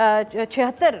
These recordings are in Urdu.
76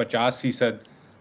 50%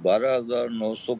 12,900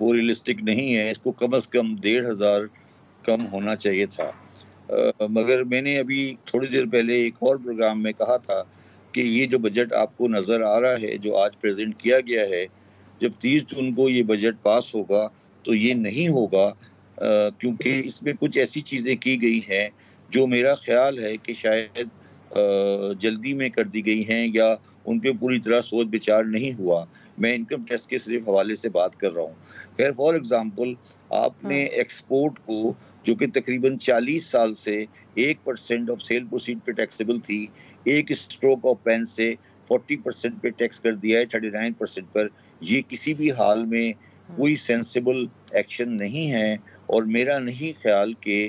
وہ ریئلسٹک نہیں ہے. اس کو کم از کم 1,500 کم ہونا چاہیے تھا. مگر میں نے ابھی تھوڑی دیر پہلے ایک اور پروگرام میں کہا تھا کہ یہ جو بجٹ آپ کو نظر آ رہا ہے جو آج پریزنٹ کیا گیا ہے، جب 30 جون کو یہ بجٹ پاس ہوگا تو یہ نہیں ہوگا، کیونکہ اس میں کچھ ایسی چیزیں کی گئی ہیں جو میرا خیال ہے کہ شاید جلدی میں کر دی گئی ہیں یا ان پہ پوری طرح سوچ بچار نہیں ہوا. میں انکم ٹیکس کے صرف حوالے سے بات کر رہا ہوں. خیر، فار ایگزامپل آپ نے ایکسپورٹ کو جو کہ تقریباً 40 سال سے 1% آف سیل پروسیڈ پہ ٹیکسیبل تھی، ایک اسٹروک آف پین سے 40% پہ ٹیکس کر دیا ہے 39% پر. یہ کسی بھی حال میں کوئی سینسیبل ایکشن نہیں ہے، اور میرا نہیں خیال کہ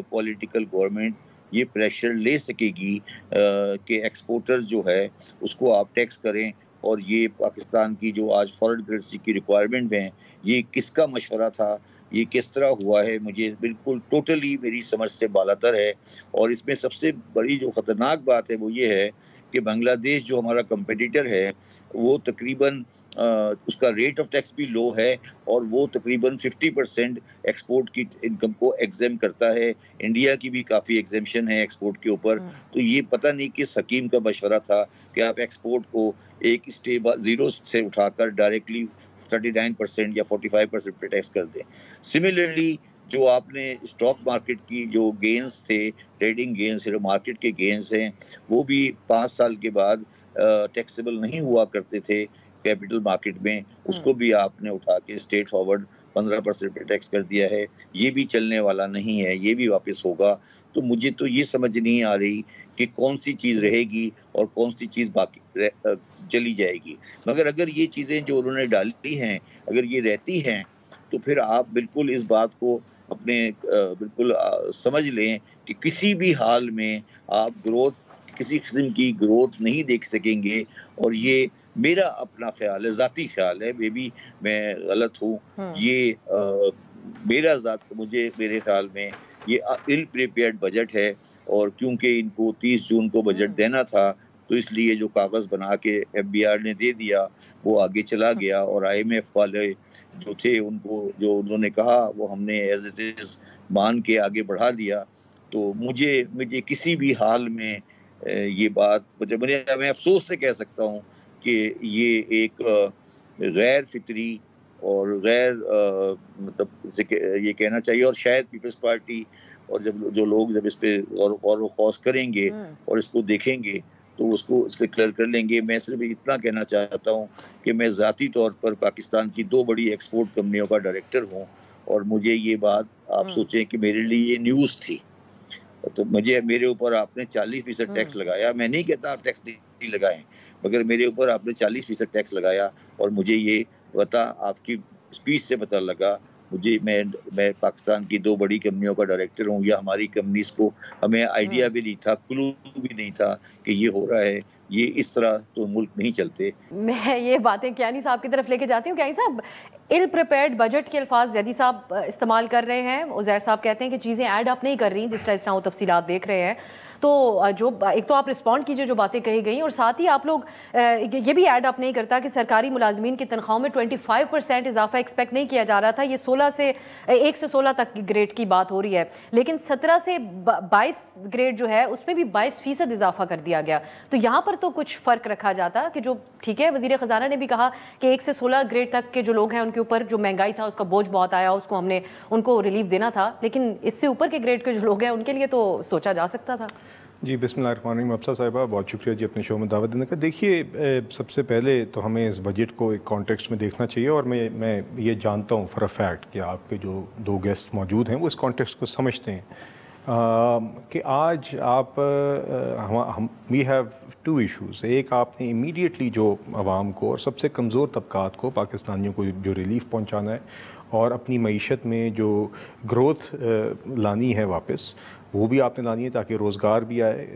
پولیٹیکل گورنمنٹ یہ پریشر لے سکے گی کہ ایکسپورٹر جو ہے اس کو آپ ٹیکس کریں. اور یہ پاکستان کی جو آج فارن کرنسی کی ریکوائرمنٹ ہیں، یہ کس کا مشورہ تھا، یہ کس طرح ہوا ہے، مجھے بالکل ٹوٹلی میری سمجھ سے بالاتر ہے. اور اس میں سب سے بڑی جو خطرناک بات ہے وہ یہ ہے کہ بنگلہ دیش جو ہمارا کمپیٹیٹر ہے وہ تقریباً اس کا ریٹ آف ٹیکس بھی لو ہے، اور وہ تقریباً 50% ایکسپورٹ کی انکم کو ایگزیم کرتا ہے. انڈیا کی بھی کافی ایگزیمشن ہے ایکسپورٹ کے اوپر. تو یہ پتہ نہیں کس حکیم کا مشورہ تھا کہ آپ ایکسپورٹ کو ایک زیرو سے اٹھا کر ڈائریکٹلی 39% یا 45% پہ ٹیکس کر دیں. سملرلی جو آپ نے اسٹاک مارکیٹ کی جو گینز تھے، ٹریڈنگ گینز، مارکیٹ کے گینز ہیں، وہ بھی 5 سال کے بعد ٹیکسیبل نہیں ہوا کرتے تھے کیپٹل مارکیٹ میں. اس کو بھی آپ نے اٹھا کے اسٹیٹ فارورڈ 15% پہ ٹیکس کر دیا ہے. یہ بھی چلنے والا نہیں ہے، یہ بھی واپس ہوگا. تو مجھے تو یہ سمجھ نہیں آ رہی کہ کون سی چیز رہے گی اور کون سی چیز باقی چلی جائے گی. مگر اگر یہ چیزیں جو انہوں نے ڈالی ہیں اگر یہ رہتی ہیں تو پھر آپ بالکل اس بات کو اپنے بالکل سمجھ لیں کہ کسی بھی حال میں آپ گروتھ، کسی قسم کی گروتھ نہیں دیکھ سکیں گے. اور یہ میرا اپنا خیال ہے، ذاتی خیال ہے، میں غلط ہوں. یہ میرے خیال میں یہ ایل پریپیئرڈ بجٹ ہے. اور کیونکہ ان کو 30 جون کو بجٹ دینا تھا تو اس لیے جو کاغذ بنا کے ایف بی آر نے دے دیا وہ آگے چلا گیا، اور آئی ایم ایف والے جو تھے ان کو جو انہوں نے کہا وہ ہم نے ایز اٹ از مان کے آگے بڑھا دیا. تو مجھے کسی بھی حال میں یہ بات میں افسوس سے کہہ سکتا ہوں کہ یہ ایک غیر فطری اور غیر مطلب یہ کہنا چاہیے، اور شاید پیپلز پارٹی اور جو لوگ جب اس پہ غور و خوض کریں گے اور اس کو دیکھیں گے تو اس کو اس سے کلیئر کر لیں گے. میں صرف اتنا کہنا چاہتا ہوں کہ میں ذاتی طور پر پاکستان کی 2 بڑی ایکسپورٹ کمپنیوں کا ڈائریکٹر ہوں، اور مجھے یہ بات آپ سوچیں کہ میرے لیے یہ نیوز تھی. تو میرے اوپر آپ نے 40% ٹیکس لگایا. میں نہیں کہتا آپ ٹیکس نہیں لگائیں، مگر میرے اوپر آپ نے 40% ٹیکس لگایا، اور مجھے یہ آپ کی اسپیچ سے پتہ لگا. میں پاکستان کی 2 بڑی کمپنیوں کا ڈائریکٹر ہوں، یا ہماری کمپنیز کو ہمیں آئیڈیا بھی نہیں تھا، کلو بھی نہیں تھا کہ یہ ہو رہا ہے. یہ اس طرح تو ملک نہیں چلتے. میں یہ باتیں کیانی صاحب کی طرف لے کے جاتی ہوں. کیانی صاحب، ایل پریپیئرڈ بجٹ کے الفاظ زیدی صاحب استعمال کر رہے ہیں. عزیر صاحب کہتے ہیں کہ چیزیں ایڈ اپ نہیں کر رہی جس طرح وہ تفصیلات دیکھ رہے ہیں. تو ایک تو آپ رسپونڈ کیجئے جو باتیں کہی گئیں، اور ساتھ ہی آپ لوگ یہ بھی ایڈ اپ نہیں کرتا کہ سرکاری ملازمین کی تنخواہوں میں 25% اضافہ ایکسپیکٹ نہیں کیا جا رہا تھا. یہ 1 سے 16 تک کی گریڈ کی بات ہو رہی ہے، لیکن 17 سے 22 گریڈ جو ہے اس میں بھی 22% اضافہ کر دیا گیا. تو یہاں پر تو کچھ فرق رکھا جاتا کہ جو ٹھیک ہے، وزیر خزانہ نے بھی کہا کہ 1 سے 16 گریڈ تک کے جو لوگ ہیں ان کے اوپر جو مہنگائی تھا اس کا بوجھ بہت آیا، اس کو ہم نے ان کو ریلیف دینا تھا، لیکن اس سے اوپر کے گریڈ کے جو لوگ ہیں ان کے لیے تو سوچا جا سکتا تھا. جی بسم اللہ الرحمن الرحیم. افسر صاحبہ بہت شکریہ جی اپنے شو میں دعوت دینے کا. دیکھیے، سب سے پہلے تو ہمیں اس بجٹ کو ایک کانٹیکسٹ میں دیکھنا چاہیے، اور میں یہ جانتا ہوں فار اے فیکٹ کہ آپ کے جو 2 گیسٹ موجود ہیں وہ اس کانٹیکسٹ کو سمجھتے ہیں کہ آج آپ وی ہیو 2 ایشوز. ایک آپ نے امیڈیٹلی جو عوام کو اور سب سے کمزور طبقات کو پاکستانیوں کو جو ریلیف پہنچانا ہے، اور اپنی معیشت میں جو گروتھ لانی ہے واپس، وہ بھی آپ نے لانی ہے تاکہ روزگار بھی آئے،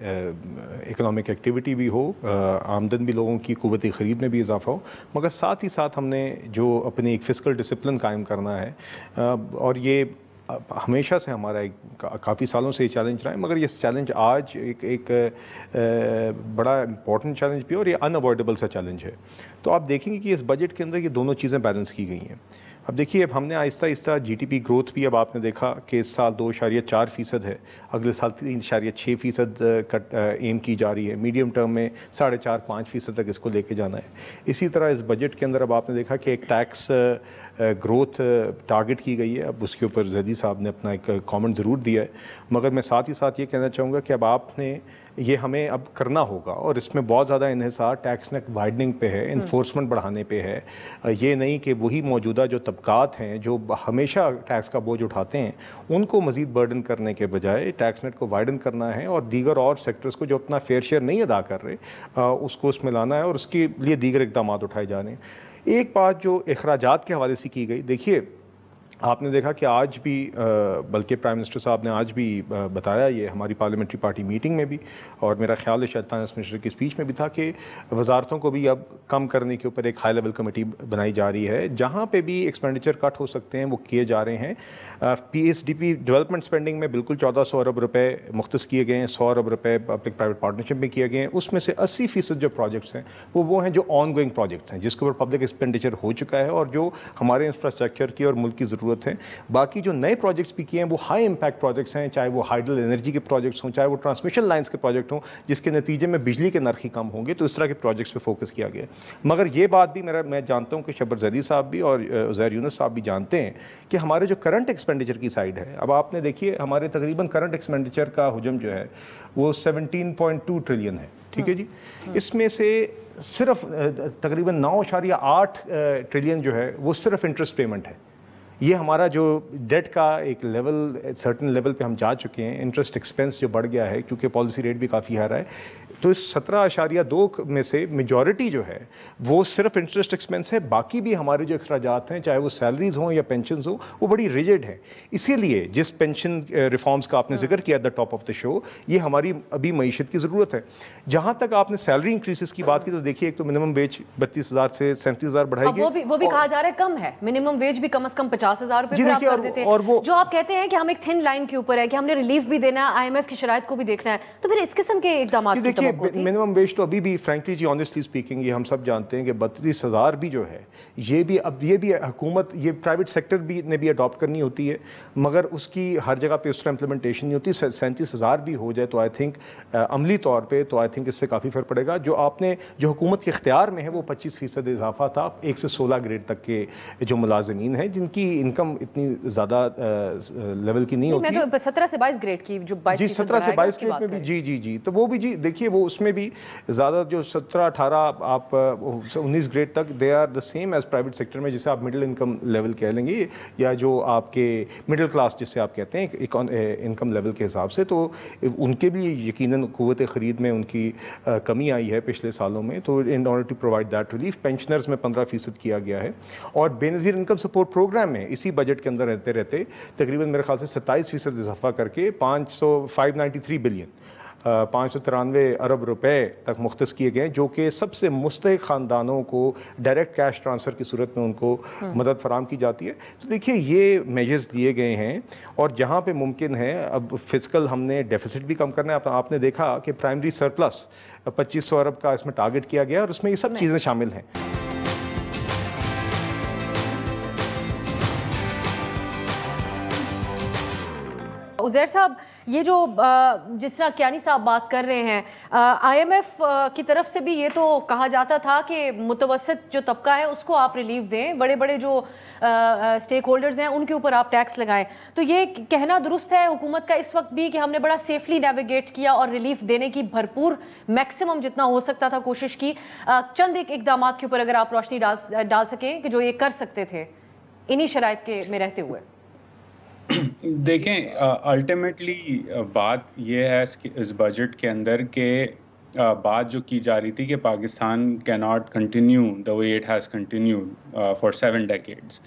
اکنامک ایکٹیویٹی بھی ہو، آمدن بھی لوگوں کی قوت خرید میں بھی اضافہ ہو. مگر ساتھ ہی ساتھ ہم نے جو اپنے ایک فسکل ڈسپلن قائم کرنا ہے، اور یہ ہمیشہ سے ہمارا کافی سالوں سے یہ چیلنج رہا ہے، مگر یہ چیلنج آج ایک بڑا امپورٹنٹ چیلنج بھی ہے، اور یہ ان اوائڈیبل سا چیلنج ہے. تو آپ دیکھیں گے کہ اس بجٹ کے اندر یہ دونوں چیزیں بیلنس کی گئی ہیں. اب دیکھیے اب ہم نے آہستہ آہستہ جی ٹی پی گروتھ بھی اب آپ نے دیکھا کہ اس سال 2.4% ہے, اگلے سال 3.6% کا ایم کی جا رہی ہے, میڈیم ٹرم میں 4.5-5% تک اس کو لے کے جانا ہے. اسی طرح اس بجٹ کے اندر اب آپ نے دیکھا کہ ایک ٹیکس گروتھ ٹارگٹ کی گئی ہے. اب اس کے اوپر زیدی صاحب نے اپنا ایک کامنٹ ضرور دیا ہے, مگر میں ساتھ ہی ساتھ یہ کہنا چاہوں گا کہ اب آپ نے یہ ہمیں اب کرنا ہوگا, اور اس میں بہت زیادہ انحصار ٹیکس نیٹ وائڈننگ پہ ہے, انفورسمنٹ بڑھانے پہ ہے. یہ نہیں کہ وہی موجودہ جو طبقات ہیں جو ہمیشہ ٹیکس کا بوجھ اٹھاتے ہیں ان کو مزید برڈن کرنے کے بجائے ٹیکس نیٹ کو وائڈن کرنا ہے, اور دیگر اور سیکٹرز کو جو اپنا فیئر شیئر نہیں ادا کر رہے اس کو اس میں لانا ہے, اور اس کے لیے دیگر اقدامات اٹھائے جانے ہیں. ایک بات جو اخراجات کے حوالے سے کی گئی, دیکھیے آپ نے دیکھا کہ آج بھی بلکہ پرائم منسٹر صاحب نے آج بھی بتایا یہ ہماری پارلیمنٹری پارٹی میٹنگ میں بھی, اور میرا خیال ہے شاید فائنانس منسٹر کی اسپیچ میں بھی تھا, کہ وزارتوں کو بھی اب کم کرنے کے اوپر ایک ہائی لیول کمیٹی بنائی جا رہی ہے, جہاں پہ بھی ایکسپینڈیچر کٹ ہو سکتے ہیں وہ کیے جا رہے ہیں. P S D P development spending میں بالکل 1400 ارب روپے مختص کیے گئے ہیں, 100 ارب روپے پبلک پرائیویٹ پارٹنرشپ میں کیے گئے ہیں. اس میں سے 80% جو پروجیکٹس ہیں وہ ہیں جو آن گوئنگ پروجیکٹس ہیں, جس کے اوپر پبلک ایکسپینڈیچر ہو چکا ہے اور جو ہمارے انفراسٹرکچر کی اور ملک کی ضرورت ہے. باقی جو نئے پروجیکٹس بھی کیے ہیں وہ ہائی امپیکٹ پروجیکٹس ہیں, چاہے وہ ہائیڈل انرجی کے پروجیکٹس ہوں, چاہے وہ ٹرانسمیشن لائنس کے پروجیکٹ ہوں, جس کے نتیجے میں بجلی کے نرخ ہی کم ہوں گے. تو اس طرح کے پروجیکٹس پہ فوکس کیا گیا. مگر یہ بات بھی میں جانتا ہوں کہ شبر زیدی صاحب بھی اور عزیر یونس صاحب بھی جانتے ہیں کہ ہمارے جو کرنٹ ایکسپینڈیچر کی سائڈ ہے, اب آپ نے دیکھیے ہمارے تقریباً کرنٹ ایکسپینڈیچر کا حجم جو ہے وہ 17.2 ٹریلین ہے, ٹھیک ہے جی. اس میں سے صرف تقریباً 9.8 ٹریلین جو ہے وہ صرف انٹرسٹ پیمنٹ ہے. یہ ہمارا جو ڈیٹ کا ایک لیول سرٹن لیول پہ ہم جا چکے ہیں, انٹرسٹ ایکسپینس جو بڑھ گیا ہے کیونکہ پالیسی ریٹ بھی کافی ہائی رہا ہے. تو اس 17.2 میں سے میجورٹی جو ہے وہ صرف انٹرسٹ ایکسپینس ہے. باقی بھی ہمارے جو اخراجات ہیں, چاہے وہ سیلریز ہوں یا پینشنز ہوں, وہ بڑی ریجڈ ہیں. اسی لیے جس پینشن ریفارمز کا آپ نے ذکر کیا at the top of the show, یہ ہماری ابھی معیشت کی ضرورت ہے. جہاں تک آپ نے سیلری انکریزز کی بات کی تو دیکھیے ایک تو منیمم ویج 32,000 سے 37,000 بڑھائی گئی, وہ بھی کہا جا رہا ہے کم ہے. منیمم ویج بھی کم از کم 50,000 روپے پھر آپ کر دیتے ہیں, جو آپ کہتے ہیں کہ ہم ایک تھن لائن کے اوپر ہے کہ ہم نے ریلیف بھی دینا ہے, IMF کی شرائط کو بھی دیکھنا ہے. تو پھر اس قسم کے اقدامات کی توقع ہوتی ہے. منیمم ویج تو ابھی بھی فرینکلی جی آنیسٹلی اسپیکنگ یہ ہم سب جانتے ہیں کہ 32,000 بھی جو ہے یہ بھی حکومت, یہ پرائیویٹ سیکٹر بھی نے بھی اڈاپٹ کرنی ہوتی ہے, مگر اس کی ہر جگہ پہ اس طرح امپلیمنٹیشن نہیں ہوتی. 37,000 بھی ہو جائے تو آئی تھنک عملی طور پہ تو آئی تھنک اس سے کافی فرق پڑے گا. جو آپ نے جو حکومت کے اختیار میں ہے وہ 25% اضافہ تھا 1 سے 16 گریڈ تک کے جو ملازمین ہیں جن کی انکم اتنی زیادہ لیول کی نہیں ہوتی. میں تو 17 سے 22 گریڈ کی جو 22% جی 17 سے 22 گریڈ میں بھی جی تو وہ بھی جی دیکھیے وہ اس میں بھی زیادہ جو 17-18 آپ 19 گریڈ تک they are the same as private sector میں, جسے آپ مڈل انکم لیول کہہ لیں گے یا جو آپ کے مڈل کلاس جسے آپ کہتے ہیں انکم لیول کے حساب سے. تو ان کے بھی یقیناً قوت خرید میں ان کی کمی آئی ہے پچھلے سالوں میں. تو in order to provide that relief pensioners میں 15% کیا گیا ہے, اور بے نظیر انکم سپورٹ پروگرام میں اسی بجٹ کے اندر رہتے تقریباً میرے خیال سے 27% اضافہ کر کے 593 بلین 593 ارب روپے تک مختص کیے گئے, جو کہ سب سے مستحق خاندانوں کو ڈائریکٹ کیش ٹرانسفر کی صورت میں ان کو مدد فراہم کی جاتی ہے. تو دیکھیے یہ میجرز لیے گئے ہیں, اور جہاں پہ ممکن ہے اب فزیکل ہم نے ڈیفیسٹ بھی کم کرنا ہے. آپ نے دیکھا کہ پرائمری سرپلس 2500 ارب کا اس میں ٹارگٹ کیا گیا, اور اس میں یہ سب چیزیں شامل ہیں. عزیر صاحب, یہ جو جس طرح کیانی صاحب بات کر رہے ہیں, IMF کی طرف سے بھی یہ تو کہا جاتا تھا کہ متوسط جو طبقہ ہے اس کو آپ ریلیف دیں, بڑے بڑے جو اسٹیک ہولڈرز ہیں ان کے اوپر آپ ٹیکس لگائیں. تو یہ کہنا درست ہے حکومت کا اس وقت بھی کہ ہم نے بڑا سیفلی نیویگیٹ کیا اور ریلیف دینے کی بھرپور میکسیمم جتنا ہو سکتا تھا کوشش کی. چند ایک اقدامات کے اوپر اگر آپ روشنی ڈال سکیں کہ جو یہ کر سکتے تھے انہی شرائط کے میں رہتے ہوئے. دیکھیں الٹیمیٹلی بات یہ ہے اس بجٹ کے اندر کہ بات جو کی جا رہی تھی کہ پاکستان کی not continue the way it has continued for 7 decades.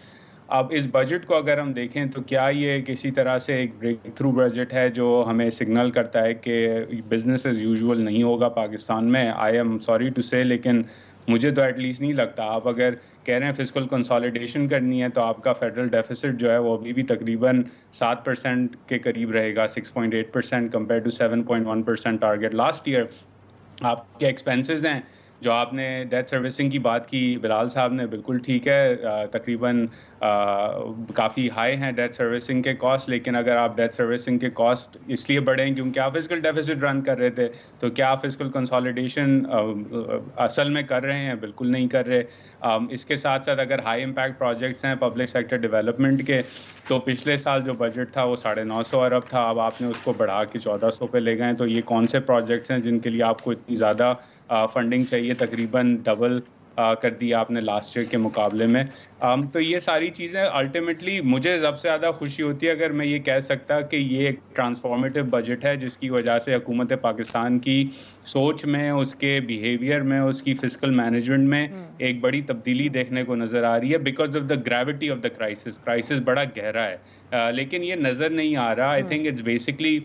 اب اس بجٹ کو اگر ہم دیکھیں تو کیا یہ کسی طرح سے ایک بریک تھرو بجٹ ہے جو ہمیں سگنل کرتا ہے کہ بزنس ایز یوزول نہیں ہوگا پاکستان میں؟ آئی ایم سوری ٹو سے, لیکن مجھے تو ایٹ لیسٹ نہیں لگتا. آپ اگر کہہ رہے ہیں فسکل کنسالیڈیشن کرنی ہے تو آپ کا فیڈرل ڈیفیسٹ جو ہے وہ ابھی بھی تقریباً 7% کے قریب رہے گا, 6.8% compared to 7.1% target last year. آپ کے ایکسپینسز ہیں جو آپ نے ڈیٹ سروسنگ کی بات کی بلال صاحب نے، بالکل ٹھیک ہے، تقریباً کافی ہائی ہیں ڈیٹ سروسنگ کے کاسٹ، لیکن اگر آپ ڈیٹ سروسنگ کے کاسٹ اس لیے بڑھیں کیونکہ آپ فسکل ڈیفیسٹ رن کر رہے تھے، تو کیا آپ فسکل کنسالیڈیشن اصل میں کر رہے ہیں؟ بالکل نہیں کر رہے۔ اس کے ساتھ ساتھ اگر ہائی امپیکٹ پروجیکٹس ہیں پبلک سیکٹر ڈیولپمنٹ کے، تو پچھلے سال جو بجٹ تھا وہ 950 ارب تھا، اب آپ نے اس کو بڑھا کے 1400 پہ لے گئے، تو یہ کون سے پروجیکٹس ہیں جن کے لیے آپ کو اتنی زیادہ فنڈنگ چاہیے؟ تقریباً ڈبل کر دیا آپ نے لاسٹ ایئر کے مقابلے میں۔ تو یہ ساری چیزیں الٹیمیٹلی مجھے سب سے زیادہ خوشی ہوتی ہے اگر میں یہ کہہ سکتا کہ یہ ایک ٹرانسفارمیٹیو بجٹ ہے، جس کی وجہ سے حکومت پاکستان کی سوچ میں، اس کے بیہیویئر میں، اس کی فسکل مینجمنٹ میں ایک بڑی تبدیلی دیکھنے کو نظر آ رہی ہے، because of the gravity of the crisis بڑا گہرا ہے، لیکن یہ نظر نہیں آ رہا۔ I think it's basically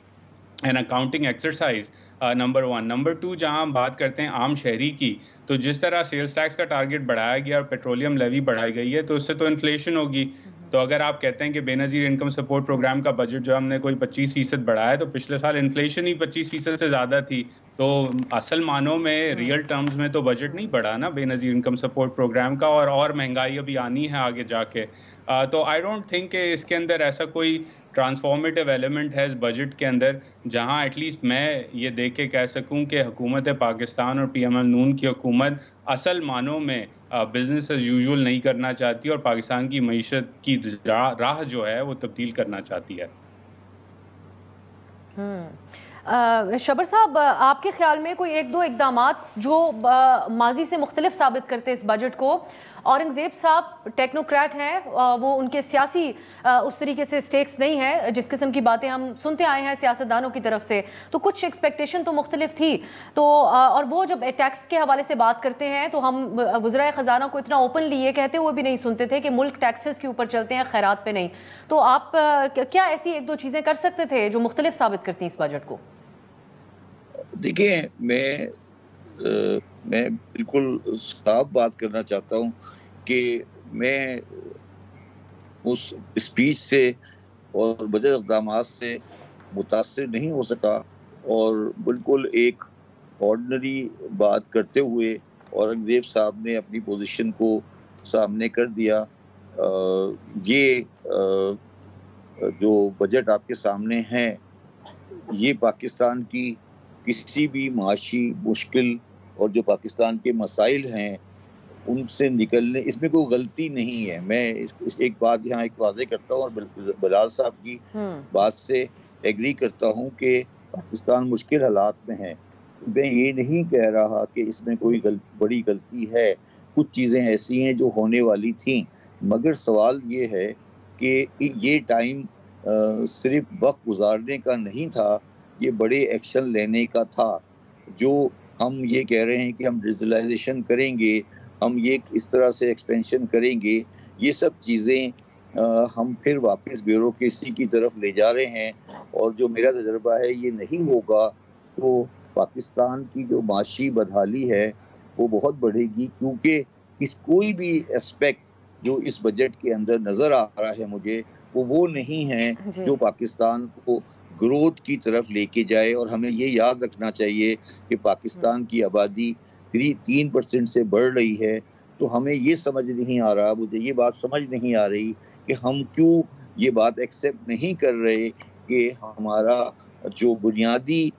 an accounting exercise, number 1۔ Number 2، جہاں ہم بات کرتے ہیں عام شہری کی، تو جس طرح سیلز ٹیکس کا ٹارگٹ بڑھایا گیا اور پیٹرولیم لیوی بڑھائی گئی ہے، تو اس سے تو انفلیشن ہوگی۔ تو اگر آپ کہتے ہیں کہ بے نظیر انکم سپورٹ پروگرام کا بجٹ جو ہم نے کوئی 25% بڑھایا، تو پچھلے سال انفلیشن ہی 25% سے زیادہ تھی، تو اصل معنوں میں ریئل ٹرمز میں تو بجٹ نہیں بڑھا نا بے نظیر انکم سپورٹ پروگرام کا، اور مہنگائی ابھی آنی ہے آگے جا کے۔ تو آئی ڈونٹ تھنک کہ اس کے اندر ایسا کوئی ٹرانسفارمیٹیو ایلیمنٹ ہے اس بجٹ کے اندر جہاں ایٹ لیسٹ میں یہ دیکھ کے کہہ سکوں کہ حکومت پاکستان اور پی ایم ایل نون کی حکومت اصل معنوں میں بزنس ایز یوزول نہیں کرنا چاہتی اور پاکستان کی معیشت کی راہ جو ہے وہ تبدیل کرنا چاہتی ہے۔ شبر صاحب، آپ کے خیال میں کوئی ایک دو اقدامات جو ماضی سے مختلف ثابت کرتے اس بجٹ کو؟ اورنگزیب صاحب ٹیکنوکریٹ ہیں، وہ ان کے سیاسی اس طریقے سے سٹیکس نہیں ہے، جس قسم کی باتیں ہم سنتے آئے ہیں سیاستدانوں کی طرف سے، تو کچھ ایکسپیکٹیشن تو مختلف تھی، تو اور وہ جب ٹیکس کے حوالے سے بات کرتے ہیں تو ہم وزرائے خزانہ کو اتنا اوپنلی یہ کہتے ہوئے بھی نہیں سنتے تھے کہ ملک ٹیکسز کے اوپر چلتے ہیں، خیرات پہ نہیں۔ تو آپ کیا ایسی ایک دو چیزیں کر سکتے تھے جو مختلف ثابت کرتی ہیں اس بجٹ کو؟ دیکھیں، میں بالکل صاف بات کرنا چاہتا ہوں کہ میں اس اسپیچ سے اور بجٹ اقدامات سے متاثر نہیں ہو سکا، اور بالکل ایک آرڈنری بات کرتے ہوئے اورنگزیب صاحب نے اپنی پوزیشن کو سامنے کر دیا۔ یہ جو بجٹ آپ کے سامنے ہے، یہ پاکستان کی کسی بھی معاشی مشکل اور جو پاکستان کے مسائل ہیں ان سے نکلنے، اس میں کوئی غلطی نہیں ہے۔ میں ایک بات یہاں ایک واضح کرتا ہوں اور بلال صاحب کی بات سے ایگری کرتا ہوں کہ پاکستان مشکل حالات میں ہے۔ میں یہ نہیں کہہ رہا کہ اس میں کوئی بڑی غلطی ہے، کچھ چیزیں ایسی ہیں جو ہونے والی تھیں، مگر سوال یہ ہے کہ یہ ٹائم صرف وقت گزارنے کا نہیں تھا، یہ بڑے ایکشن لینے کا تھا۔ جو ہم یہ کہہ رہے ہیں کہ ہم ڈیجیٹلائزیشن کریں گے، ہم یہ اس طرح سے ایکسپینشن کریں گے، یہ سب چیزیں ہم پھر واپس بیوروکریسی کی طرف لے جا رہے ہیں، اور جو میرا تجربہ ہے یہ نہیں ہوگا تو پاکستان کی جو معاشی بدحالی ہے وہ بہت بڑھے گی، کیونکہ کوئی بھی اسپیکٹ جو اس بجٹ کے اندر نظر آ رہا ہے مجھے، وہ نہیں ہے جو پاکستان کو گروتھ کی طرف لے کے جائے۔ اور ہمیں یہ یاد رکھنا چاہیے کہ پاکستان کی آبادی 3% سے بڑھ رہی ہے، تو ہمیں یہ سمجھ نہیں آ رہا، مجھے یہ بات سمجھ نہیں آ رہی کہ ہم کیوں یہ بات ایکسیپٹ نہیں کر رہے کہ ہمارا جو بنیادی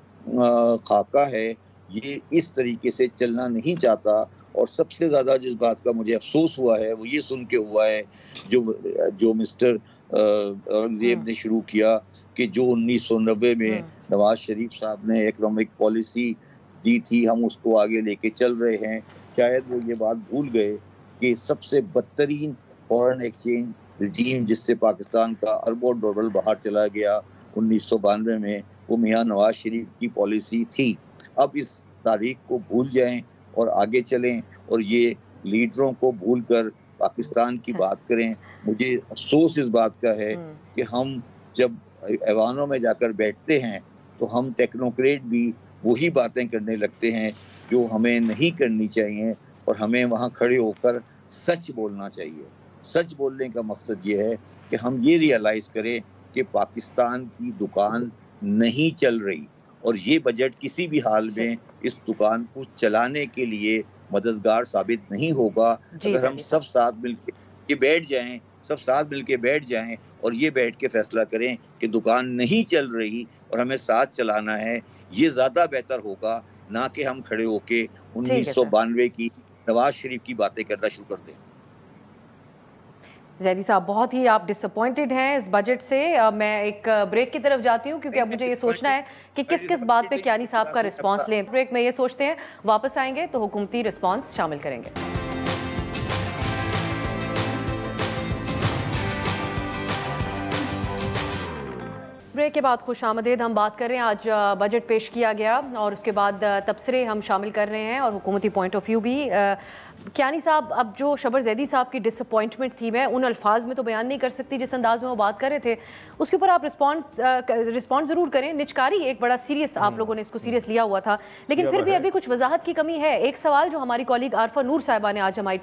خاکہ ہے یہ اس طریقے سے چلنا نہیں چاہتا۔ اور سب سے زیادہ جس بات کا مجھے افسوس ہوا ہے وہ یہ سن کے ہوا ہے جو مسٹر اورنگزیب نے شروع کیا کہ جو 1990 میں نواز شریف صاحب نے اکنامک پالیسی دی تھی ہم اس کو آگے لے کے چل رہے ہیں۔ شاید وہ یہ بات بھول گئے کہ سب سے بدترین فورن ایکسچینج رجیم جس سے پاکستان کا اربوں ڈالر باہر چلا گیا 1992 میں، وہ میاں نواز شریف کی پالیسی تھی۔ اب اس تاریخ کو بھول جائیں اور آگے چلیں، اور یہ لیڈروں کو بھول کر پاکستان کی بات کریں۔ مجھے افسوس اس بات کا ہے کہ ہم جب ایوانوں میں جا کر بیٹھتے ہیں تو ہم ٹیکنوکریٹ بھی وہی باتیں کرنے لگتے ہیں جو ہمیں نہیں کرنی چاہیے، اور ہمیں وہاں کھڑے ہو کر سچ بولنا چاہیے۔ سچ بولنے کا مقصد یہ ہے کہ ہم یہ ریئلائز کریں کہ پاکستان کی دکان نہیں چل رہی، اور یہ بجٹ کسی بھی حال میں اس دکان کو چلانے کے لیے مددگار ثابت نہیں ہوگا اگر ہم سب ساتھ مل کے بیٹھ جائیں، سب ساتھ مل کے بیٹھ جائیں اور یہ بیٹھ کے فیصلہ کریں کہ دکان نہیں چل رہی اور ہمیں ساتھ چلانا ہے، یہ زیادہ بہتر ہوگا نہ کہ ہم کھڑے ہو کے 1992 کی نواز شریف کی باتیں کرنا شروع کر دیں۔ زیدی صاحب بہت ہی آپ ڈس اپوائنٹڈ ہیں اس بجٹ سے، میں ایک بریک کی طرف جاتی ہوں کیونکہ اب مجھے یہ سوچنا ہے کہ کس کس بات پہ کیانی صاحب کا رسپانس لیں۔ بریک میں یہ سوچتے ہیں، واپس آئیں گے تو حکومتی رسپانس شامل کریں گے۔ بریک کے بعد خوش آمدید، ہم بات کر رہے ہیں آج بجٹ پیش کیا گیا اور اس کے بعد تبصرے ہم شامل کر رہے ہیں اور حکومتی پوائنٹ آف ویو بھی۔ کیانی صاحب، اب جو شبر زیدی صاحب کی ڈس اپوائنٹمنٹ تھی، میں ان الفاظ میں تو بیان نہیں کر سکتی جس انداز میں وہ بات کر رہے تھے، اس کے اوپر آپ رسپونڈ ضرور کریں۔ نچکاری ایک بڑا سیریس، آپ لوگوں نے اس کو سیریس لیا ہوا تھا، لیکن پھر بھی ابھی کچھ وضاحت کی کمی ہے۔ ایک سوال جو ہماری کولیگ عارفہ نور صاحبہ نے آج ہماری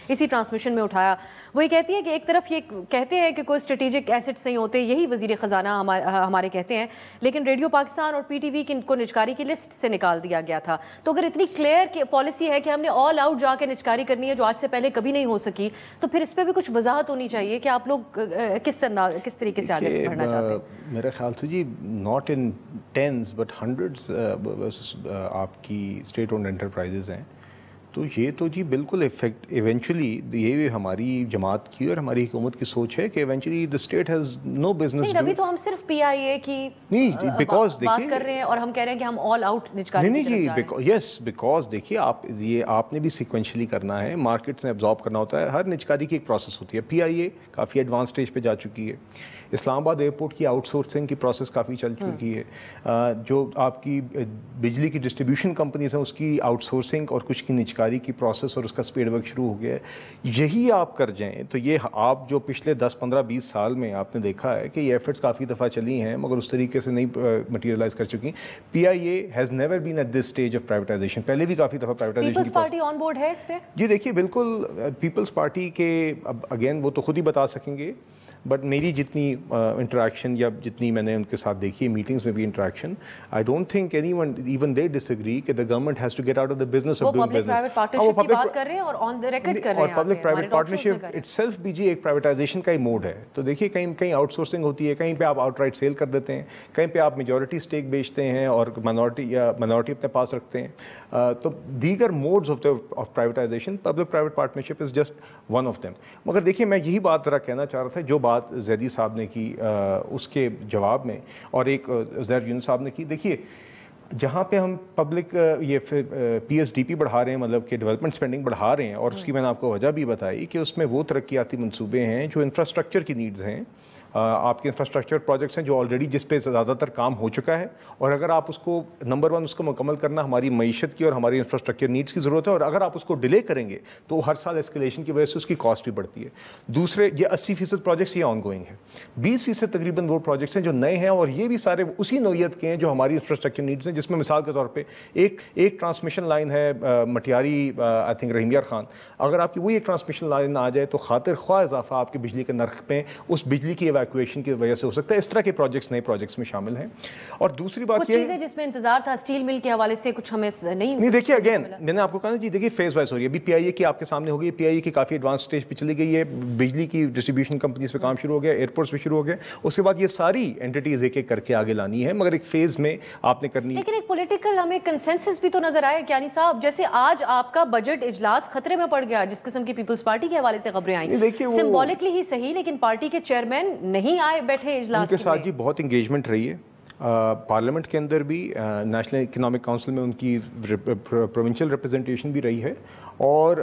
اسی ٹرانسمیشن میں اٹھایا، وہ یہ کہتی ہے کہ ایک طرف یہ کہتے ہیں کہ کوئی اسٹریٹجک ایسٹس نہیں ہوتے، یہی وزیر خزانہ ہمارے کہتے ہیں، لیکن ریڈیو پاکستان اور پی ٹی وی کو نچکاری کی لسٹ سے نکال دیا گیا تھا۔ تو اگر اتنی کلیئر پالیسی ہے کہ ہم نے آل آؤٹ جا کے نچکاری کرنی ہے جو آج سے پہلے کبھی نہیں ہو سکی، تو پھر اس پہ بھی کچھ وضاحت ہونی چاہیے کہ آپ لوگ کس طریقے سے آگے بڑھنا چاہتے ہیں۔ میرے خیال سے جی not in tens but hundreds آپ کی اسٹیٹ اونڈ انٹرپرائزز ہیں، تو یہ تو جی بالکل ایونچولی یہ ہماری جماعت کی اور ہماری حکومت کی سوچ ہے کہ eventually the state has no business. ابھی تو ہم صرف پی آئی اے کی بات کر رہے ہیں اور ہم کہہ رہے ہیں کہ ہم آل آؤٹ نچکاری نہیں جی، یس بیکاز دیکھیے آپ نے بھی سیکوینشلی کرنا ہے، مارکیٹ سے ایبزارب کرنا ہوتا ہے، ہر نچکاری کی ایک پروسیس ہوتی ہے۔ پی I a coffee advance stage پہ جا چکی ہے، اسلام آباد ایئرپورٹ کی آؤٹ سورسنگ کی پروسیس کافی چل چکی ہے، جو آپ کی بجلی کی ڈسٹریبیوشن کمپنیز ہیں اس کی آؤٹ سورسنگ اور کچھ کی نچکاری کی پروسیس اور اس کا اسپیڈ ورک شروع ہو گیا ہے۔ یہی آپ کر جائیں تو یہ آپ جو پچھلے 10 15 20 سال میں آپ نے دیکھا ہے کہ یہ ایفرٹس کافی دفعہ چلی ہیں مگر اس طریقے سے نہیں مٹیریلائز کر چکی۔ P I A has never been at this stage of privatisation, پہلے بھی کافی دفعہ privatisation. Peoples Party on board ہے اس پہ؟ جی دیکھیے بالکل پیپلز پارٹی کے اب اگین وہ تو خود ہی بتا سکیں گے، بٹ میری جتنی انٹریکشن یا جتنی میں نے ان کے ساتھ دیکھی ہے میٹنگز میں بھی interaction, I don't think anyone even they disagree کہ the government has to get out of the business of doing business۔ Public private partnership کی بات کر رہے ہیں اور آن دی ریکارڈ کر رہے ہیں، اور public private partnership it self بھی جی ایک پرائیویٹائزیشن کا ہی موڈ ہے۔ تو دیکھیے کہیں آؤٹ سورسنگ ہوتی ہے، کہیں پہ آپ آؤٹ رائٹ سیل کر دیتے ہیں، کہیں پہ آپ میجورٹی اسٹیک بیچتے ہیں اور مائنورٹی اپنے پاس رکھتے ہیں، تو دیگر modes of privatization public private partnership is just one of them. مگر دیکھیے میں یہی بات ذرا کہنا چاہ رہا تھا، جو بات زیدی صاحب نے کی اس کے جواب میں اور ایک زہر یونس صاحب نے کی، دیکھیے جہاں پہ ہم پبلک یہ پی ایس ڈی پی بڑھا رہے ہیں، مطلب کہ ڈیولپمنٹ اسپینڈنگ بڑھا رہے ہیں، اور اس کی میں نے آپ کو وجہ بھی بتائی کہ اس میں وہ ترقیاتی منصوبے ہیں جو انفراسٹرکچر کی نیڈز ہیں، آپ کے انفراسٹرکچر پروجیکٹس ہیں جو آلریڈی جس پہ زیادہ تر کام ہو چکا ہے، اور اگر آپ اس کو نمبر 1 اس کو مکمل کرنا ہماری معیشت کی اور ہماری انفراسٹرکچر نیڈس کی ضرورت ہے، اور اگر آپ اس کو ڈیلے کریں گے تو ہر سال اسکیلیشن کی وجہ سے اس کی کاسٹ بھی بڑھتی ہے۔ دوسرے یہ 80% پروجیکٹس یہ آن گوئنگ ہے، 20% تقریباً وہ پروجیکٹس ہیں جو نئے ہیں، اور یہ بھی سارے اسی نوعیت کے ہیں جو ہماری انفراسٹرکچر نیڈس ہیں، جس میں مثال کے طور پہ ایک ٹرانسمیشن لائن ہے مٹیاری آئی تھنک رحیم یار خان، اگر آپ کی وہی ایک ٹرانسمیشن لائن آ جائے تو خاطر خواہ اضافہ آپ کے بجلی کے نرخ پہ اس بجلی کی ایویکویشن کی وجہ سے ہو سکتا ہے۔ اس طرح کے پروجیکٹس نئے پروجیکٹس میں شامل ہیں۔ اور دوسری بات یہ چیزیں جس میں انتظار تھا اسٹیل مل کے حوالے سے کچھ ہمیں نہیں دیکھیے اگین میں نے آپ کو کہا نا جی، دیکھیے فیز وائز ہو رہی ہے۔ ابھی پی آئی اے کی آپ کے سامنے ہو گئی، پی آئی اے کی کافی ایڈوانس اسٹیج پہ چلی گئی ہے، بجلی کی ڈسٹریبیوشن کمپنیز پہ کام شروع ہو گیا، ایئرپورٹس پہ شروع ہو گیا، اس کے بعد یہ ساری اینٹیز ایک ایک کر کے آگے لانی ہے، مگر ایک فیز میں آپ نے کرنی ہے۔ لیکن ایک پولیٹیکل ہمیں کنسنسس بھی تو نظر آئے کیانی صاحب، جیسے آج آپ کا بجٹ اجلاس خطرے میں پڑ گیا جس قسم کی پیپلز پارٹی کے حوالے سے خبریں آئیں، سمبولکلی ہی صحیح، لیکن پارٹی کے چیئرمین نہیں آئے بیٹھے اجلاس کے ساتھ۔ جی بہت انگیجمنٹ رہی ہے پارلیمنٹ کے اندر بھی، نیشنل اکنامک کونسل میں ان کی پروونشل ریپرزنٹیشن بھی رہی ہے، اور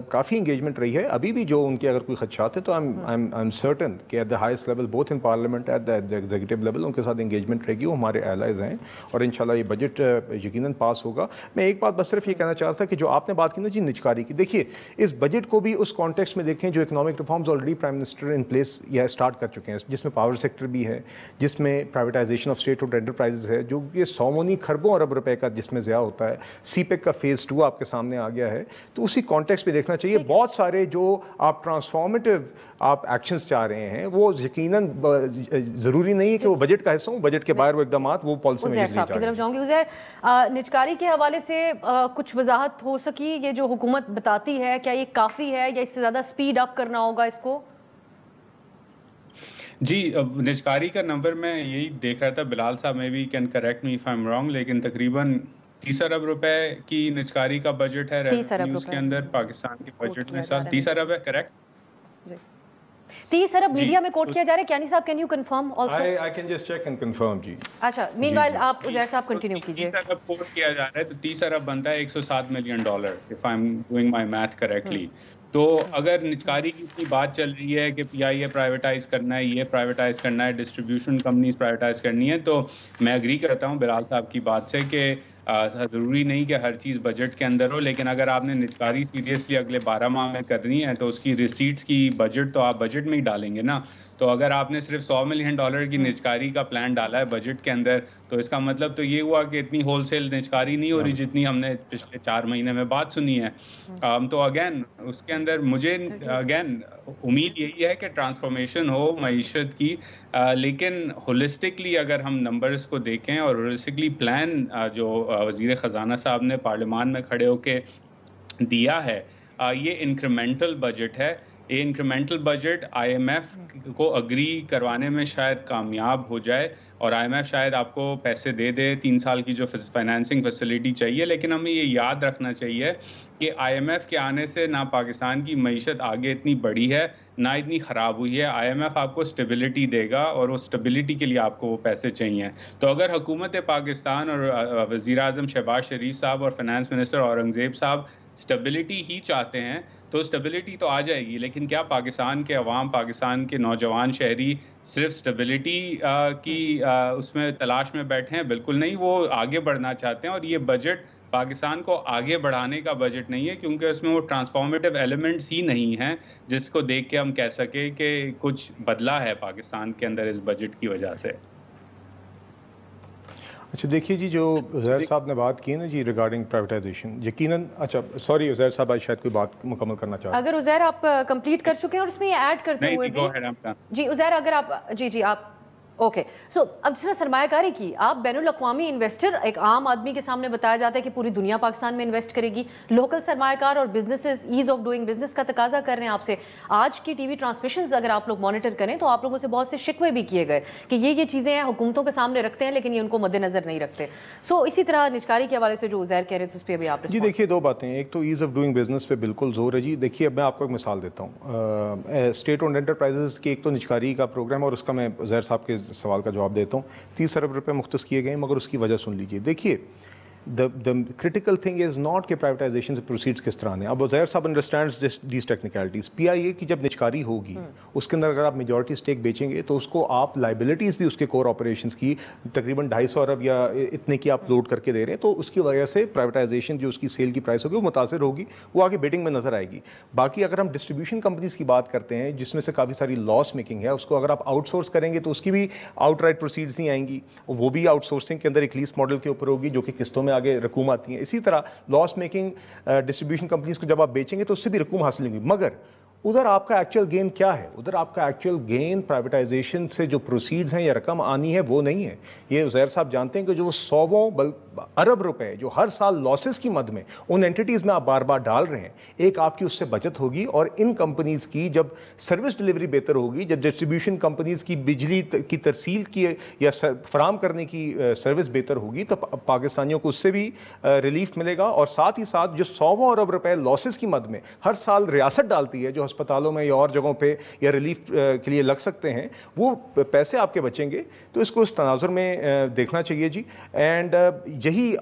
کافی انگیجمنٹ رہی ہے۔ ابھی بھی جو ان کے اگر کوئی خدشات ہیں تو آئی ایم سرٹن کہ at the highest level both in parliament at the executive level ان کے ساتھ انگیجمنٹ رہے گی، وہ ہمارے ایلائز ہیں، اور انشاءاللہ یہ بجٹ یقیناً پاس ہوگا۔ میں ایک بات بس صرف یہ کہنا چاہتا تھا کہ جو آپ نے بات کی نا جی نچکاری کی، دیکھیے اس بجٹ کو بھی اس کانٹیکسٹ میں دیکھیں جو economic reforms already prime minister in place یا اسٹارٹ کر چکے ہیں، جس میں پاور سیکٹر بھی ہے، جس میں پرائیویٹائزیشن آف اسٹیٹ آؤنڈ انٹرپرائزز ہے جو یہ 100 خربوں ارب روپے کا جس میں ضیاع ہوتا ہے. سی پیک کا فیز 2 آپ کے سامنے آ گیا ہے, تو اسی کانٹیکسٹ پہ دیکھنا چاہیے. بہت سارے جو آپ ٹرانسفارمیٹیو آپ ایکشنز چاہ رہے ہیں وہ یقیناً ضروری نہیں ہے کہ وہ بجٹ کا حصہ ہوں, بجٹ کے باہر وہ اقدامات وہ پالیسی میں عزیر صاحب کی طرف جاؤں گی. عزیر, نجکاری کے حوالے سے کچھ وضاحت ہو سکی, یہ جو حکومت بتاتی ہے کیا یہ کافی ہے یا اس سے زیادہ سپیڈ اپ کرنا ہوگا اس کو؟ جی, نجکاری کا نمبر میں یہی دیکھ رہا تھا, بلال صاحب میں بھی can correct me if I am wrong, لیکن تقریباً 30 ارب روپے کی نجکاری کا بجٹ ہے ریونیوز کے اندر پاکستان کے بجٹ میں. سال 30 ارب ہے, کریکٹ؟ 30 ارب میڈیا میں کوٹ کیا جا رہا ہے. کیانی صاحب can you confirm also? I can just check and confirm جی. اچھا, مین وائل آپ عزیر صاحب کنٹینیو کیجئے. 30 ارب کوٹ کیا جا رہا ہے تو 30 ارب بنتا ہے $107 million if I'm doing my math correctly. تو اگر نجکاری کی اتنی بات چل رہی ہے کہ پی آئی اے پرائیویٹائز کرنا ہے, یہ پرائیویٹائز کرنا ہے, ڈسٹریبیوشن کمپنیز پرائیویٹائز کرنی ہے, تو میں اگری کرتا ہوں بلال صاحب کی بات سے کہ ضروری نہیں کہ ہر چیز بجٹ کے اندر ہو, لیکن اگر آپ نے نجکاری سیریسلی اگلے 12 ماہ میں کرنی ہے تو اس کی ریسیٹس کی بجٹ تو آپ بجٹ میں ہی ڈالیں گے نا. تو اگر آپ نے صرف $100 ملین کی نجکاری کا پلان ڈالا ہے بجٹ کے اندر, تو اس کا مطلب تو یہ ہوا کہ اتنی ہول سیل نجکاری نہیں ہو رہی جتنی ہم نے پچھلے 4 مہینے میں بات سنی ہے. تو اگین اس کے اندر مجھے اگین امید یہی ہے کہ ٹرانسفارمیشن ہو معیشت کی, لیکن ہولسٹکلی اگر ہم نمبرز کو دیکھیں اور ہولسٹکلی پلان جو وزیر خزانہ صاحب نے پارلیمان میں کھڑے ہو کے دیا ہے, یہ انکریمنٹل بجٹ ہے. یہ incremental budget I M F کو اگری کروانے میں شاید کامیاب ہو جائے, اور آئی ایم ایف شاید آپ کو پیسے دے دے 3 سال کی جو فائنانسنگ فیسلٹی چاہیے, لیکن ہمیں یہ یاد رکھنا چاہیے کہ آئی ایم ایف کے آنے سے نہ پاکستان کی معیشت آگے اتنی بڑی ہے نہ اتنی خراب ہوئی ہے. آئی ایم ایف آپ کو اسٹیبلٹی دے گا اور وہ اسٹیبلٹی کے لیے آپ کو وہ پیسے چاہیے. تو اگر حکومت پاکستان اور وزیر اعظم شہباز شریف صاحب اور فائنانس منسٹر اورنگزیب صاحب اسٹیبلٹی ہی چاہتے ہیں تو اسٹیبلٹی تو آ جائے گی, لیکن کیا پاکستان کے عوام, پاکستان کے نوجوان شہری صرف اسٹیبلٹی کی اس میں تلاش میں بیٹھے ہیں؟ بالکل نہیں, وہ آگے بڑھنا چاہتے ہیں. اور یہ بجٹ پاکستان کو آگے بڑھانے کا بجٹ نہیں ہے, کیونکہ اس میں وہ ٹرانسفارمیٹیو ایلیمنٹس ہی نہیں ہیں جس کو دیکھ کے ہم کہہ سکیں کہ کچھ بدلا ہے پاکستان کے اندر اس بجٹ کی وجہ سے. اچھا دیکھیے جی, جو عزیر صاحب نے بات کی نا جی ریگارڈنگ پرائیویٹائزیشن, یقیناً اچھا سوری عزیر صاحب آج شاید کوئی بات مکمل کرنا چاہتے ہیں. اگر عزیر آپ کمپلیٹ کر چکے ہیں, اور اس میں یہ ایڈ کرتے ہوئے بھی جی عزیر اگر آپ جی آپ اوکے. سو اب جس طرح سرمایہ کاری کی, آپ بین الاقوامی انویسٹر, ایک عام آدمی کے سامنے بتایا جاتا ہے کہ پوری دنیا پاکستان میں انویسٹ کرے گی, لوکل سرمایہ کار اور businesses as of doing business کا تقاضا کر رہے ہیں آپ سے. آج کی ٹی وی ٹرانسمیشنز اگر آپ لوگ مانیٹر کریں تو آپ لوگوں سے بہت سے شکوے بھی کیے گئے کہ یہ چیزیں ہیں حکومتوں کے سامنے رکھتے ہیں لیکن یہ ان کو مد نظر نہیں رکھتے. سو اسی طرح نجکاری کے حوالے سے جو عزیر کہہ رہے تھے اس پہ ابھی آپ جی دیکھیے 2 باتیں, ایک تو ایز آف ڈوئنگ بزنس پہ بالکل زور ہے جی. دیکھیے اب میں آپ کو ایک مثال دیتا ہوں, اسٹیٹ اونڈ انٹرپرائزز کی ایک تو نجکاری کا پروگرام, اور اس کا میں عزیر صاحب کے سوال کا جواب دیتا ہوں. 30 ارب روپے مختص کیے گئے, مگر اس کی وجہ سن لیجیے. دیکھیے the critical thing is not کہ privatization سے proceeds کس طرح ہیں. اب زہر صاحب understands these technicalities. P I اے کی جب نجکاری ہوگی اس کے اندر اگر آپ میجورٹی اسٹیک بیچیں گے تو اس کو آپ لائبلٹیز بھی اس کے کور آپریشنس کی تقریباً 250 ارب یا اتنے کی آپ لوڈ کر کے دے رہے ہیں, تو اس کی وجہ سے پرائیویٹائزیشن جو اس کی سیل کی پرائس ہوگی وہ متاثر ہوگی, وہ آگے بیٹنگ میں نظر آئے گی. باقی اگر ہم ڈسٹریبیوشن کمپنیز کی بات کرتے ہیں جس میں سے کافی ساری لاس میکنگ ہے, اس کو اگر آپ آؤٹ سورس کریں گے تو اس کی بھی آؤٹ رائٹ پروسیڈز نہیں آئیں گی, وہ بھی آؤٹ سورسنگ کے اندر ایک لیز ماڈل کے اوپر ہوگی جو کہ قسطوں میں آگے رقوم آتی ہیں. اسی طرح لاس میکنگ ڈسٹریبیوشن کمپنیز کو جب آپ بیچیں گے تو اس سے بھی رقوم حاصل ہوگی. مگر ادھر آپ کا ایکچوئل گین کیا ہے؟ ادھر آپ کا ایکچوئل گین پرائیویٹائزیشن سے جو پروسیڈز ہیں یا رقم آنی ہے وہ نہیں ہے. یہ عزیر صاحب جانتے ہیں کہ جو 100 ارب روپے جو ہر سال لاسز کی مد میں ان اینٹیز میں آپ بار بار ڈال رہے ہیں, ایک آپ کی اس سے بچت ہوگی, اور ان کمپنیز کی جب سروس ڈلیوری بہتر ہوگی, جب ڈسٹریبیوشن کمپنیز کی بجلی کی ترسیل کی یا فراہم کرنے کی سروس بہتر ہوگی, تو پاکستانیوں کو اس سے بھی ریلیف ملے گا. اور ساتھ ہی ساتھ جو 100 ارب روپے لاسز کی مد میں ہر سال ریاست ڈالتی ہے جو ہسپتالوں میں یا اور جگہوں پہ یا ریلیف کے لیے لگ سکتے ہیں, وہ پیسے آپ کے بچیں گے. تو اس کو اس تناظر میں دیکھنا چاہیے جی. اینڈ یہی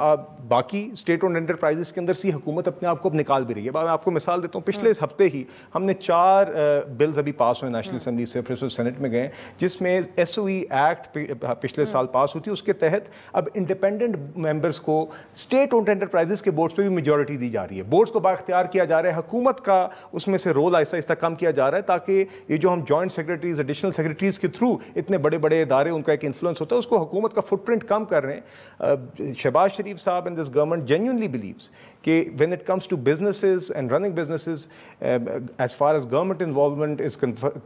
باقی اسٹیٹ اونڈ انٹرپرائزز کے اندر سے حکومت اپنے آپ کو اب نکال بھی رہی ہے. میں آپ کو مثال دیتا ہوں, پچھلے ہفتے ہی ہم نے 4 بلز ابھی پاس ہوئے نیشنل اسمبلی سے, پھر سینٹ میں گئے, جس میں SOE ایکٹ پچھلے سال پاس ہوئی تھی. اس کے تحت اب انڈیپینڈنٹ ممبرس کو اسٹیٹ اونڈ انٹرپرائزز کے بورڈز پہ بھی میجورٹی دی جا رہی ہے. بورڈز کو بااختیار کیا جا رہا ہے, حکومت کا اس میں سے رول آہستہ آہستہ کم کیا جا رہا ہے, تاکہ یہ جو ہم جوائنٹ سیکرٹریز, ایڈیشنل سیکرٹریز کے تھرو اتنے بڑے بڑے ادارے ان کا ایک انفلوئنس ہوتا ہے, اس کو حکومت کا فٹ پرنٹ کم کر رہے ہیں. شہباز شریف صاحب and this government genuinely believes کہ when it comes to businesses and running businesses, as far as government involvement is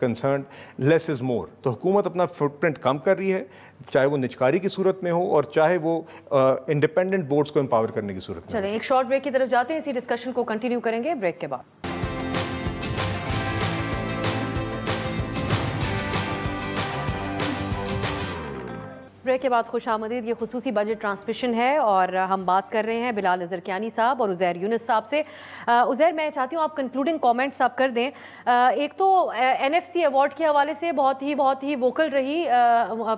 concerned, less is more. تو حکومت اپنا فٹ پرنٹ کم کر رہی ہے, چاہے وہ نجکاری کی صورت میں ہو اور چاہے وہ انڈیپینڈنٹ بورڈز کو امپاور کرنے کی صورت میں. چلیں ایک شارٹ بریک کی طرف جاتے ہیں, اسی ڈسکشن کو کنٹینیو کریں گے بریک کے بعد. بریک کے بعد خوش آمدید. یہ خصوصی بجٹ ٹرانسمیشن ہے اور ہم بات کر رہے ہیں بلال اظہر کیانی صاحب اور عزیر یونس صاحب سے. عزیر, میں چاہتی ہوں آپ کنکلوڈنگ کامنٹس آپ کر دیں. ایک تو NFC ایوارڈ کے حوالے سے بہت ہی ووکل رہی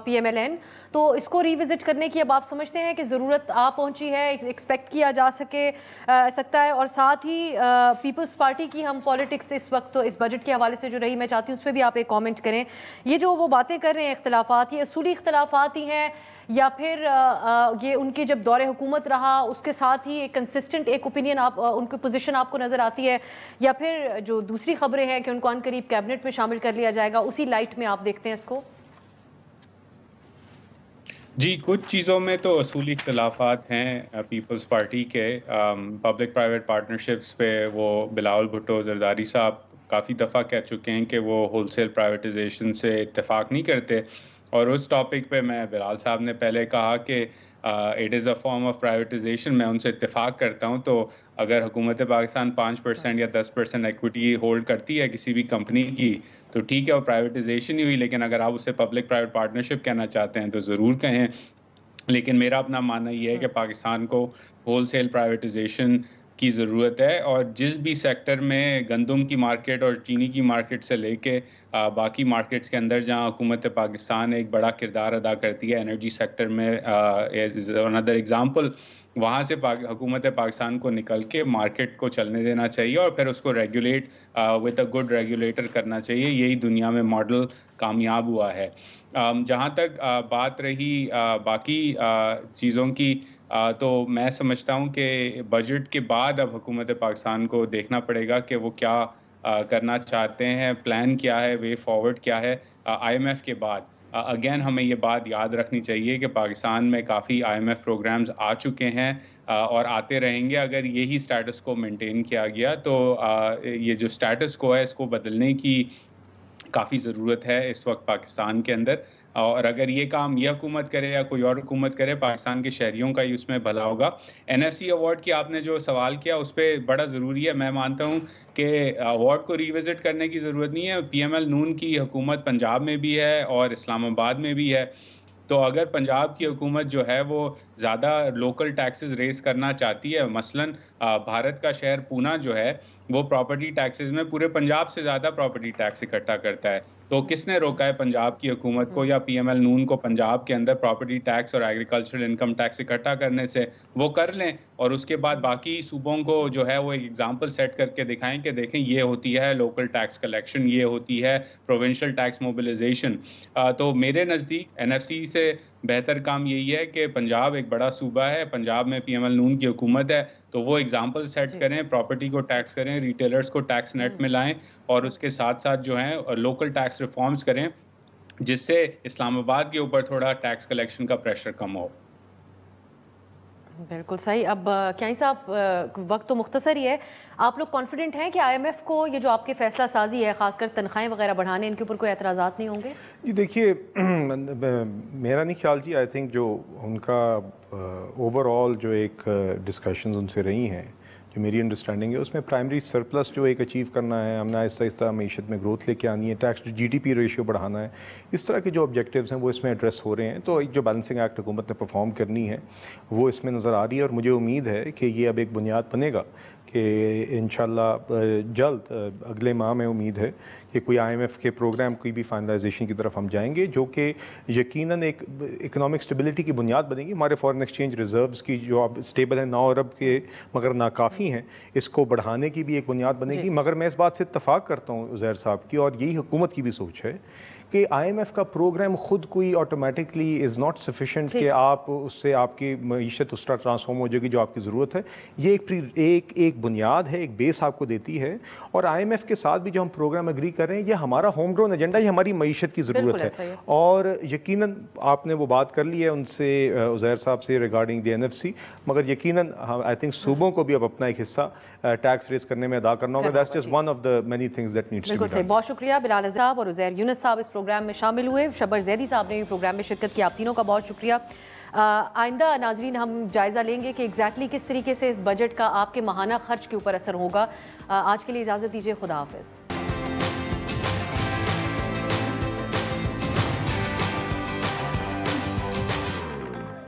PMLN, تو اس کو ریوزٹ کرنے کی اب آپ سمجھتے ہیں کہ ضرورت آ پہنچی ہے, ایکسپیکٹ کیا جا سکتا ہے؟ اور ساتھ ہی پیپلز پارٹی کی ہم پالیٹکس اس وقت اس بجٹ کے حوالے سے جو رہی, میں چاہتی ہوں اس پہ بھی آپ ایک کامنٹ کریں. یہ جو وہ باتیں کر رہے ہیں اختلافات, یہ اصولی اختلافات ہی ہیں یا پھر یہ ان کے جب دور حکومت رہا اس کے ساتھ ہی ایک کنسسٹنٹ ایک اوپینین آپ ان کی پوزیشن آپ کو نظر آتی ہے, یا پھر جو دوسری خبریں ہیں کہ ان کو ان قریب کیبنٹ میں شامل کر لیا جائے گا, اسی لائٹ میں آپ دیکھتے ہیں اس کو؟ جی, کچھ چیزوں میں تو اصولی اختلافات ہیں پیپلز پارٹی کے. پبلک پرائیویٹ پارٹنرشپس پہ وہ بلاول بھٹو زرداری صاحب کافی دفعہ کہہ چکے ہیں کہ وہ ہول سیل پرائیویٹائزیشن سے اتفاق نہیں کرتے, اور اس ٹاپک پہ میں بلال صاحب نے پہلے کہا کہ it is a form of privatization. میں ان سے اتفاق کرتا ہوں. تو اگر حکومت پاکستان 5% یا 10% ایکویٹی ہولڈ کرتی ہے کسی بھی کمپنی کی تو ٹھیک ہے, وہ پرائیویٹائزیشن ہی ہوئی. لیکن اگر آپ اسے پبلک پرائیویٹ پارٹنرشپ کہنا چاہتے ہیں تو ضرور کہیں. لیکن میرا اپنا ماننا یہ ہے کہ پاکستان کو ہول سیل پرائیویٹائزیشن کی ضرورت ہے, اور جس بھی سیکٹر میں گندم کی مارکیٹ اور چینی کی مارکیٹ سے لے کے باقی مارکیٹس کے اندر جہاں حکومت پاکستان ایک بڑا کردار ادا کرتی ہے, انرجی سیکٹر میں another example, وہاں سے حکومت پاکستان کو نکل کے مارکیٹ کو چلنے دینا چاہیے اور پھر اس کو regulate with a good regulator کرنا چاہیے. یہی دنیا میں ماڈل کامیاب ہوا ہے. جہاں تک بات رہی باقی چیزوں کی, تو میں سمجھتا ہوں کہ بجٹ کے بعد اب حکومت پاکستان کو دیکھنا پڑے گا کہ وہ کیا کرنا چاہتے ہیں, پلان کیا ہے, وے فارورڈ کیا ہے. IMF کے بعد اگین ہمیں یہ بات یاد رکھنی چاہیے کہ پاکستان میں کافی IMF پروگرامز آ چکے ہیں اور آتے رہیں گے. اگر یہی سٹیٹس کو مینٹین کیا گیا تو یہ جو سٹیٹس کو ہے اس کو بدلنے کی کافی ضرورت ہے اس وقت پاکستان کے اندر. اور اگر یہ کام یہ حکومت کرے یا کوئی اور حکومت کرے, پاکستان کے شہریوں کا ہی اس میں بھلا ہوگا. NFC ایوارڈ کی آپ نے جو سوال کیا اس پہ بڑا ضروری ہے. میں مانتا ہوں کہ ایوارڈ کو ریوزٹ کرنے کی ضرورت نہیں ہے. PML نون کی حکومت پنجاب میں بھی ہے اور اسلام آباد میں بھی ہے. تو اگر پنجاب کی حکومت جو ہے وہ زیادہ لوکل ٹیکسز ریز کرنا چاہتی ہے, مثلاً بھارت کا شہر پونا جو ہے وہ پراپرٹی ٹیکسز میں پورے پنجاب سے زیادہ پراپرٹی ٹیکس اکٹھا کرتا ہے, تو کس نے روکا ہے پنجاب کی حکومت کو یا PML نون کو پنجاب کے اندر پراپرٹی ٹیکس اور ایگریکلچرل انکم ٹیکس اکٹھا کرنے سے؟ وہ کر لیں اور اس کے بعد باقی صوبوں کو جو ہے وہ ایک ایگزامپل سیٹ کر کے دکھائیں کہ دیکھیں یہ ہوتی ہے لوکل ٹیکس کلیکشن, یہ ہوتی ہے پروونشل ٹیکس موبلائزیشن. تو میرے نزدیک NFC سے بہتر کام یہی ہے کہ پنجاب ایک بڑا صوبہ ہے, پنجاب میں PML نون کی حکومت ہے, تو وہ ایگزامپل سیٹ کریں, پراپرٹی کو ٹیکس کریں, ریٹیلرز کو ٹیکس نیٹ میں لائیں اور اس کے ساتھ ساتھ جو ہیں لوکل ٹیکس ریفارمز کریں جس سے اسلام آباد کے اوپر تھوڑا ٹیکس کلیکشن کا پریشر کم ہو. بالکل صحیح. اب کیانی صاحب, وقت تو مختصر ہی ہے, آپ لوگ کانفیڈنٹ ہیں کہ IMF کو یہ جو آپ کی فیصلہ سازی ہے خاص کر تنخواہیں وغیرہ بڑھانے, ان کے اوپر کوئی اعتراضات نہیں ہوں گے؟ جی دیکھیے, میرا نہیں خیال جی. آئی تھنک جو ان کا اوور آل جو ایک ڈسکشنز ان سے رہی ہیں, جو میری انڈرسٹینڈنگ ہے اس میں پرائمری سرپلس جو ایک اچیو کرنا ہے, ہم نے آہستہ آہستہ معیشت میں گروتھ لے کے آنی ہے, ٹیکس GDP ریشیو بڑھانا ہے, اس طرح کے جو آبجیکٹیوز ہیں وہ اس میں ایڈریس ہو رہے ہیں. تو ایک جو بیلنسنگ ایکٹ حکومت نے پرفارم کرنی ہے وہ اس میں نظر آ رہی ہے, اور مجھے امید ہے کہ یہ اب ایک بنیاد بنے گا کہ کہ انشاءاللہ جلد اگلے ماہ میں امید ہے کہ کوئی IMF کے پروگرام کی بھی فائنلائزیشن کی طرف ہم جائیں گے، جو کہ یقیناً ایک اکنامک اسٹیبلٹی کی بنیاد بنے گی. ہمارے فارن ایکسچینج ریزروز کی جو اب اسٹیبل ہیں 9 ارب کے مگر ناکافی ہیں، اس کو بڑھانے کی بھی ایک بنیاد بنے گی. مگر میں اس بات سے اتفاق کرتا ہوں عزیر صاحب کی، اور یہی حکومت کی بھی سوچ ہے کہ IMF کا پروگرام خود کوئی آٹومیٹکلی از ناٹ سفیشینٹ کہ آپ اس سے آپ کی معیشت اس طرح ٹرانسفارم ہو جائے گی جو آپ کی ضرورت ہے. یہ ایک بنیاد ہے، ایک بیس آپ کو دیتی ہے. اور IMF کے ساتھ بھی جو ہم پروگرام اگری کر رہے ہیں یہ ہمارا ہوم گرون ایجنڈا، یہ ہماری معیشت کی ضرورت ہے. اور یقیناً آپ نے وہ بات کر لی ہے ان سے عزیر صاحب سے ریگارڈنگ دی NFC، مگر یقیناً آئی تھنک صوبوں کو بھی اب اپنا ایک حصہ ٹیکس ریز کرنے میں ادا کرنا ہوگا. That's just one of the many things that needs to be done. بہت شکریہ بلال صاحب اور عزیر یونس صاحب اس پروگرام میں شامل ہوئے. شبر زیدی صاحب نے بھی پروگرام میں شرکت کی. آپ تینوں کا بہت شکریہ. آئندہ ناظرین ہم جائزہ لیں گے کہ ایگزیکٹلی کس طریقے سے اس بجٹ کا آپ کے ماہانہ خرچ کے اوپر اثر ہوگا. آج کے لیے اجازت دیجیے. خدا حافظ.